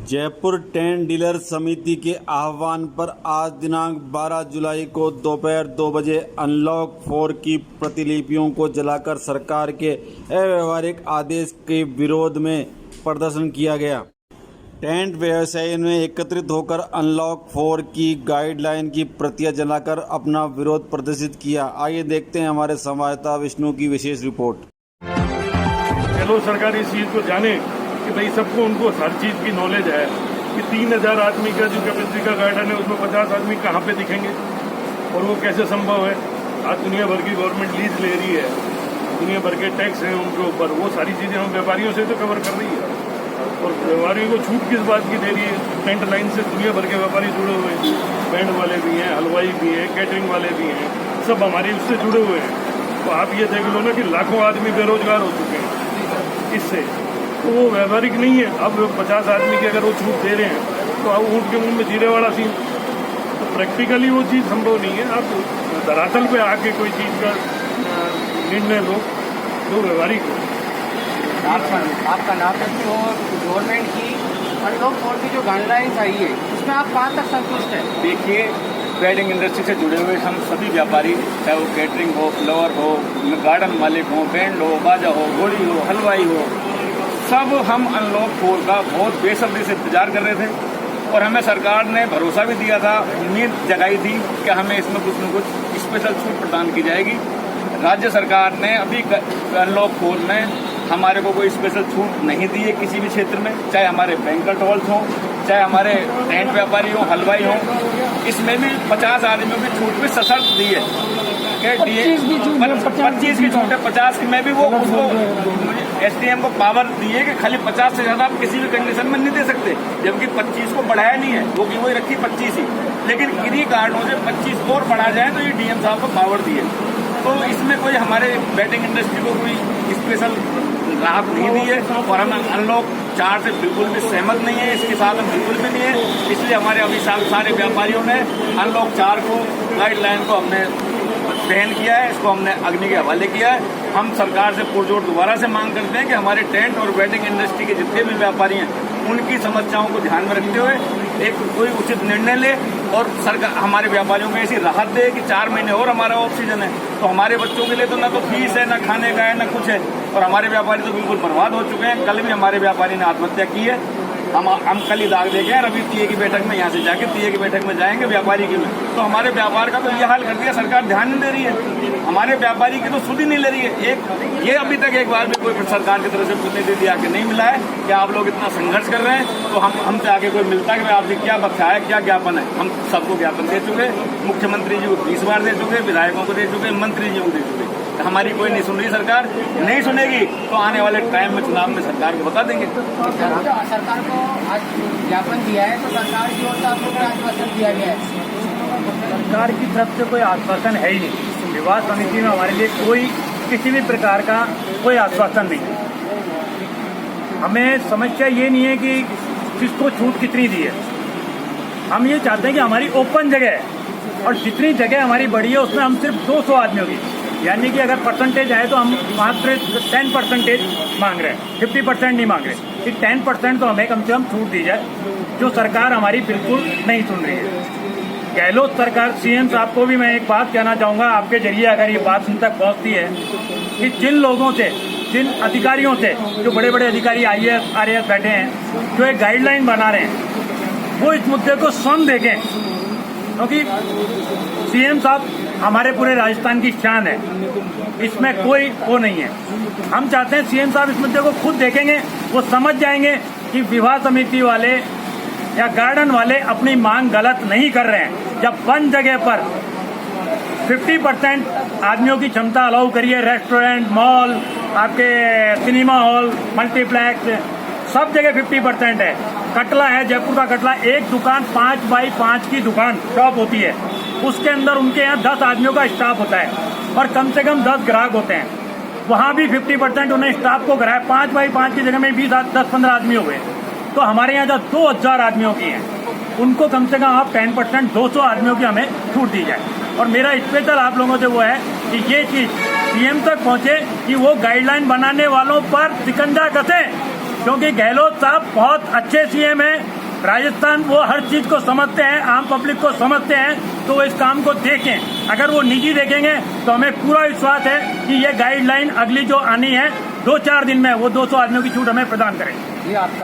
Jaipur tent dealer समिति के आह्वान पर आज दिनांक 12 जुलाई को दोपहर 2 बजे अनलॉक 4 की प्रतिलिपियों को जलाकर सरकार के अव्यवहारिक आदेश के विरोध में प्रदर्शन किया गया। टेंट व्यवसायियों ने एकत्रित होकर अनलॉक 4 की गाइडलाइन की प्रतियां जलाकर अपना विरोध प्रदर्शित किया। आइए देखते हैं हमारे संवाददाता विष्णु की विशेष रिपोर्ट। चलो सरकार इस चीज़ को जाने कि भाई सबको उनको हर चीज़ की नॉलेज है कि 3000 आदमी का जो कैपेसिटी का गार्डन है उसमें 50 आदमी कहाँ पे दिखेंगे और वो कैसे संभव है। आज दुनिया भर की गवर्नमेंट लीज ले रही है, दुनिया भर के टैक्स हैं उनके ऊपर, वो सारी चीज़ें हम व्यापारियों से तो कवर कर रही है और व्यापारियों को छूट किस बात की दे रही है। टेंट लाइन से दुनिया भर के व्यापारी जुड़े हुए हैं, बैंड वाले भी हैं, हलवाई भी हैं, कैटरिंग वाले भी हैं, सब हमारी उससे जुड़े हुए हैं। तो आप ये देख लो ना कि लाखों आदमी बेरोजगार हो चुके हैं इससे, तो वो व्यावहारिक नहीं है। अब 50 आदमी की अगर वो छूट दे रहे हैं तो अब ऊँट के मुंह में जीरे वाला सीन, तो प्रैक्टिकली वो चीज़ संभव नहीं है। आप धरातल पे आके कोई चीज़ का निर्णय लो जो व्यावहारिक हो। आपका नाम तो गवर्नमेंट की अनलॉक 4 की जो गाइडलाइंस आई है उसमें आप कहाँ तक संतुष्ट हैं? देखिए, वेडिंग इंडस्ट्री से जुड़े हुए हम सभी व्यापारी, चाहे वो कैटरिंग हो, फ्लावर हो, गार्डन मालिक हो, बैंड हो, बाजा हो, घोड़ी हो, हलवाई हो, सब हम अनलॉक 4 का बहुत बेसब्री से इंतजार कर रहे थे और हमें सरकार ने भरोसा भी दिया था, उम्मीद जगाई थी कि हमें इसमें कुछ न कुछ स्पेशल छूट प्रदान की जाएगी। राज्य सरकार ने अभी अनलॉक 4 में हमारे को कोई स्पेशल छूट नहीं दी है किसी भी क्षेत्र में, चाहे हमारे बैंक्वेट हॉल्स हों, चाहे हमारे टेंट व्यापारी हों, हलवाई हों। इसमें भी 50 आदमियों की छूट भी सशर्त दी है। 25 की छूट है, 50 की में भी वो उसको SDM को पावर दी है कि खाली 50 से ज़्यादा आप किसी भी कंडीशन में नहीं दे सकते, जबकि 25 को बढ़ाया नहीं है, वो कि वही रखी 25 ही, लेकिन किन्हीं कारणों से 25 और बढ़ा जाए तो ये DM साहब को पावर दी है। तो इसमें कोई हमारे वेडिंग इंडस्ट्री को कोई स्पेशल राहत नहीं दी है और हम अनलॉक 4 से बिल्कुल भी सहमत नहीं है, इसके साथ हम बिल्कुल भी नहीं है। इसलिए हमारे अभी सारे व्यापारियों ने अनलॉक 4 को गाइडलाइन को हमने दहन किया है, इसको हमने अग्नि के हवाले किया है। हम सरकार से पुरजोर दोबारा से मांग करते हैं कि हमारे टेंट और वेडिंग इंडस्ट्री के जितने भी व्यापारी हैं उनकी समस्याओं को ध्यान में रखते हुए एक कोई उचित निर्णय ले और सरकार हमारे व्यापारियों को ऐसी राहत दे कि 4 महीने और हमारा ऑफ सीजन है, तो हमारे बच्चों के लिए तो ना तो फीस है, ना खाने का है, ना कुछ है, और हमारे व्यापारी तो बिल्कुल बर्बाद हो चुके हैं। कल भी हमारे व्यापारी ने आत्महत्या की है। हम कल ही दाग दे गए और अभी टीए की बैठक में यहाँ से जाके टीए की बैठक में जाएंगे व्यापारी की में, तो हमारे व्यापार का तो ये हाल कर दिया, सरकार ध्यान नहीं दे रही है, हमारे व्यापारी की तो सुध ही नहीं ले रही है। ये अभी तक एक बार भी कोई सरकार की तरफ से प्रतिनिधि आके नहीं मिला है कि आप लोग इतना संघर्ष कर रहे हैं, तो हमसे आगे कोई मिलता है कि आपसे क्या बख्शा है, क्या ज्ञापन है। हम सबको ज्ञापन दे चुके, मुख्यमंत्री जी को 20 बार दे चुके, विधायकों को दे चुके, मंत्री जी को दे चुके, हमारी कोई नहीं सुन रही सरकार, नहीं सुनेगी तो आने वाले टाइम में चुनाव में सरकार को बता देंगे। सरकार को आज ज्ञापन दिया है तो सरकार की ओर से आपको क्या आश्वासन दिया गया है? सरकार की तरफ से कोई आश्वासन है ही नहीं। विवाद समिति में हमारे लिए कोई किसी भी प्रकार का कोई आश्वासन नहीं है। हमें समस्या ये नहीं है कि किसको छूट कितनी दी है, हम ये चाहते हैं कि हमारी ओपन जगह है और जितनी जगह हमारी बड़ी है उसमें हम सिर्फ 200 आदमियों की, यानी कि अगर परसेंटेज आए तो हम मात्र 10% मांग रहे हैं, 50% नहीं मांग रहे कि 10% तो हमें कम से कम छूट दी जाए, जो सरकार हमारी बिल्कुल नहीं सुन रही है। गहलोत सरकार, CM साहब को भी मैं एक बात कहना चाहूँगा आपके जरिए, अगर ये बात उन तक पहुँचती है, कि जिन लोगों से, जिन अधिकारियों से, जो बड़े बड़े अधिकारी IAS RAS बैठे हैं, जो एक गाइडलाइन बना रहे हैं, वो इस मुद्दे को स्वयं देखें, क्योंकि CM साहब हमारे पूरे राजस्थान की शान है, इसमें कोई वो नहीं है। हम चाहते हैं CM साहब इस मुद्दे को खुद देखेंगे, वो समझ जाएंगे कि विवाह समिति वाले या गार्डन वाले अपनी मांग गलत नहीं कर रहे हैं। जब बंद जगह पर 50% आदमियों की क्षमता अलाउ करिए, रेस्टोरेंट, मॉल, आपके सिनेमा हॉल, मल्टीप्लेक्स, सब जगह 50% है। कटला है, जयपुर का कटला, एक दुकान 5 बाई 5 की दुकान शॉप होती है, उसके अंदर उनके यहाँ 10 आदमियों का स्टाफ होता है और कम से कम 10 ग्राहक होते हैं। वहाँ भी 50% उन्हें स्टाफ को कराया, 5 बाई 5 की जगह में 10-15 आदमी हो गए। तो हमारे यहाँ जो 2000 आदमियों की हैं, उनको कम से कम आप 10% 200 आदमियों की हमें छूट दी जाए। और मेरा स्पेशल आप लोगों से वो है कि ये चीज़ CM तक पहुँचे कि वो गाइडलाइन बनाने वालों पर शिकंजा कसे क्योंकि गहलोत साहब बहुत अच्छे सीएम हैं। राजस्थान वो हर चीज को समझते हैं, आम पब्लिक को समझते हैं, तो वो इस काम को देखें। अगर वो निजी देखेंगे तो हमें पूरा विश्वास है कि ये गाइडलाइन अगली जो आनी है 2-4 दिन में वो 200 आदमियों की छूट हमें प्रदान करेंगे।